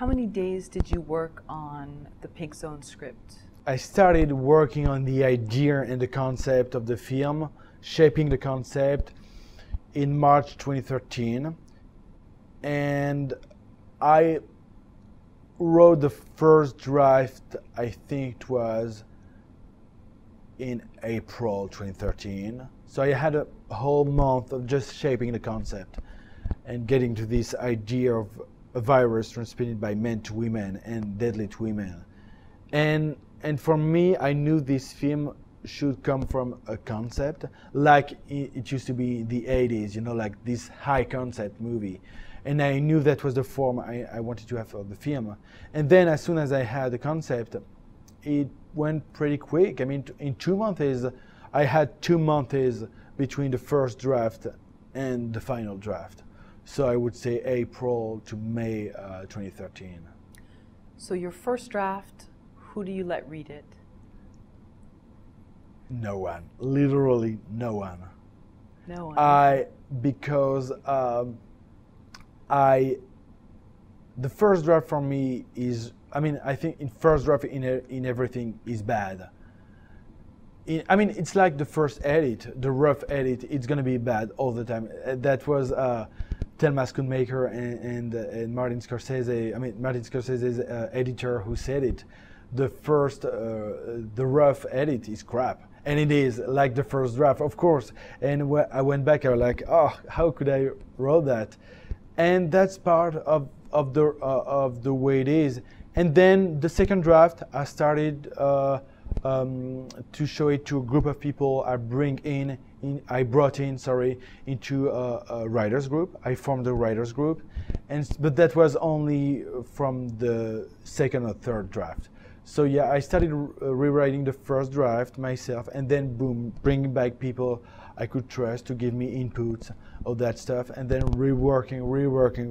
How many days did you work on the Pink Zone script? I started working on the idea and the concept of the film, shaping the concept in March 2013. And I wrote the first draft, I think it was in April 2013. So I had a whole month of just shaping the concept and getting to this idea of a virus transmitted by men to women and deadly to women. And for me, I knew this film should come from a concept like it used to be in the 80s, you know, like this high concept movie. And I knew that was the form I wanted to have for the film. And then as soon as I had the concept, it went pretty quick. I mean, in 2 months, I had 2 months between the first draft and the final draft. So I would say April to May 2013. So your first draft, who do you let read it? No one, literally no one. No one. Because the first draft for me is, I mean, I think in first draft in everything is bad. I mean, it's like the first edit, the rough edit, it's gonna be bad all the time. That was Thelma's Filmmaker and Martin Scorsese. I mean, Martin Scorsese's editor who said it. The first, the rough edit is crap, and it is like the first draft, of course. And when I went back, I was like, oh, how could I wrote that? And that's part of the way it is. And then the second draft, I started to show it to a group of people. I brought in into a writers group. I formed a writers group, but that was only from the second or third draft. So yeah, I started rewriting the first draft myself, and then boom, bringing back people I could trust to give me inputs, all that stuff, and then rewriting, rewriting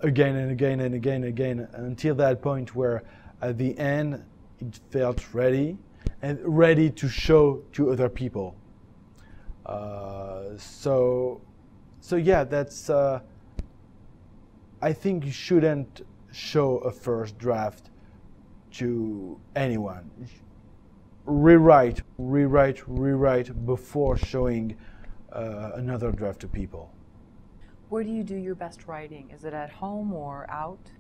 again and again and again and again until that point where at the end it felt ready and ready to show to other people. So yeah, that's. I think you shouldn't show a first draft to anyone. Rewrite before showing another draft to people. Where do you do your best writing? Is it at home or out?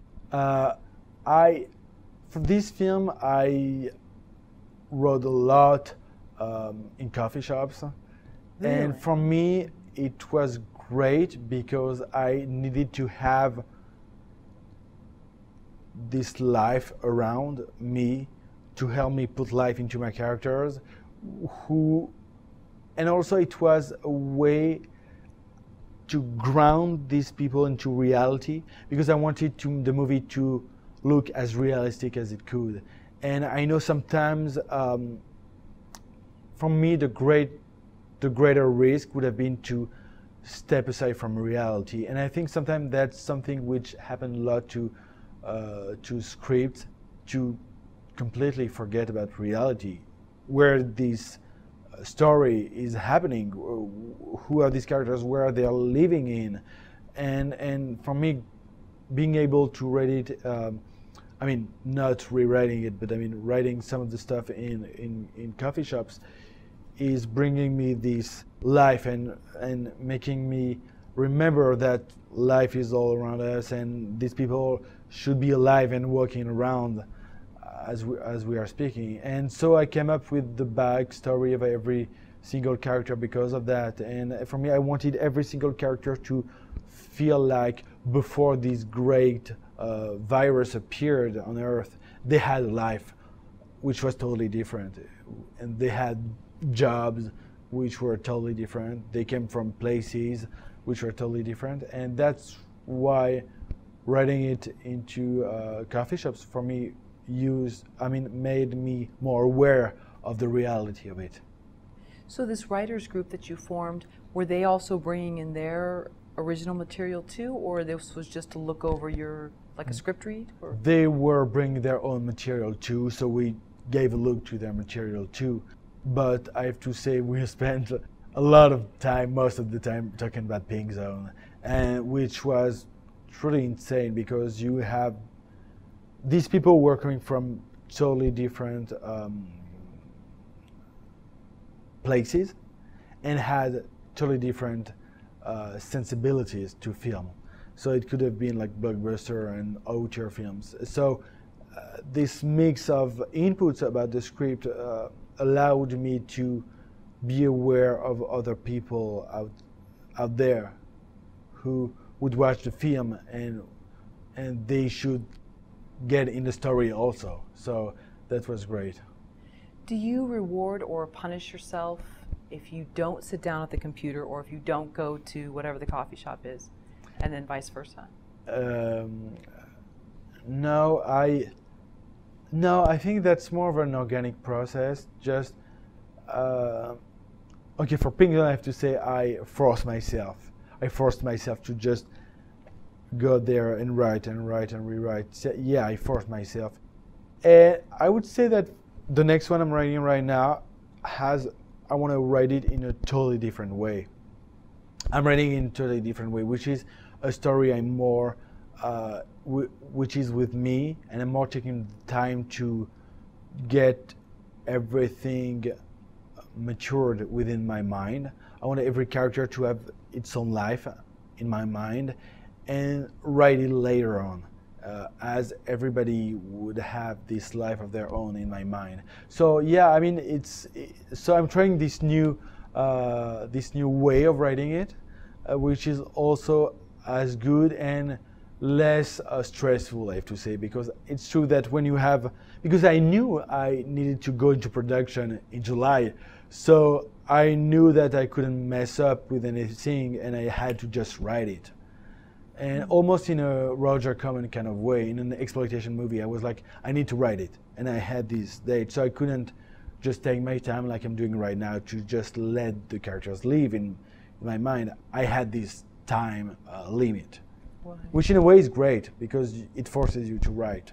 For this film, I wrote a lot in coffee shops. Really? And for me, it was great because I needed to have this life around me to help me put life into my characters, and also it was a way to ground these people into reality, because I wanted the movie to look as realistic as it could. And I know sometimes, for me, the greater risk would have been to step aside from reality. And I think sometimes that's something which happened a lot to scripts, to completely forget about reality, where this story is happening, who are these characters, where they are living in, and for me, being able to write it, I mean, not rewriting it, but I mean writing some of the stuff in coffee shops, is bringing me this life and making me remember that life is all around us, and these people should be alive and walking around as we are speaking. And so I came up with the backstory of every single character because of that. And for me, I wanted every single character to feel like before this great virus appeared on Earth, they had a life which was totally different. And they had jobs which were totally different. They came from places which were totally different. And that's why writing it into coffee shops for me made me more aware of the reality of it. So this writers group that you formed, were they also bringing in their original material too, or this was just to look over your, like a script read? Or? They were bringing their own material too, so we gave a look to their material too. But I have to say we spent a lot of time, most of the time, talking about Pink Zone, and which was truly insane because you have these people were coming from totally different places and had totally different sensibilities to film. So it could have been like blockbuster and auteur films. So this mix of inputs about the script allowed me to be aware of other people out there who would watch the film and they should get in the story also. So that was great. Do you reward or punish yourself if you don't sit down at the computer or if you don't go to whatever the coffee shop is, and then vice versa? No, I think that's more of an organic process. Just okay, for Penguin, I have to say I forced myself to just go there and write and write and rewrite. So, yeah, I forced myself. And I would say that the next one I'm writing right now I want to write it in a totally different way. I'm writing in a totally different way, which is a story I'm more, which is with me, and I'm more taking the time to get everything matured within my mind. I want every character to have its own life in my mind and write it later on, as everybody would have this life of their own in my mind. So yeah, I mean, so I'm trying this new way of writing it, which is also as good and less stressful, I have to say, because it's true that when you have, because I knew I needed to go into production in July, so I knew that I couldn't mess up with anything and I had to just write it. And almost in a Roger Corman kind of way, in an exploitation movie, I was like, I need to write it. And I had this date, so I couldn't just take my time like I'm doing right now to just let the characters live in my mind. I had this time limit, which in a way is great because it forces you to write.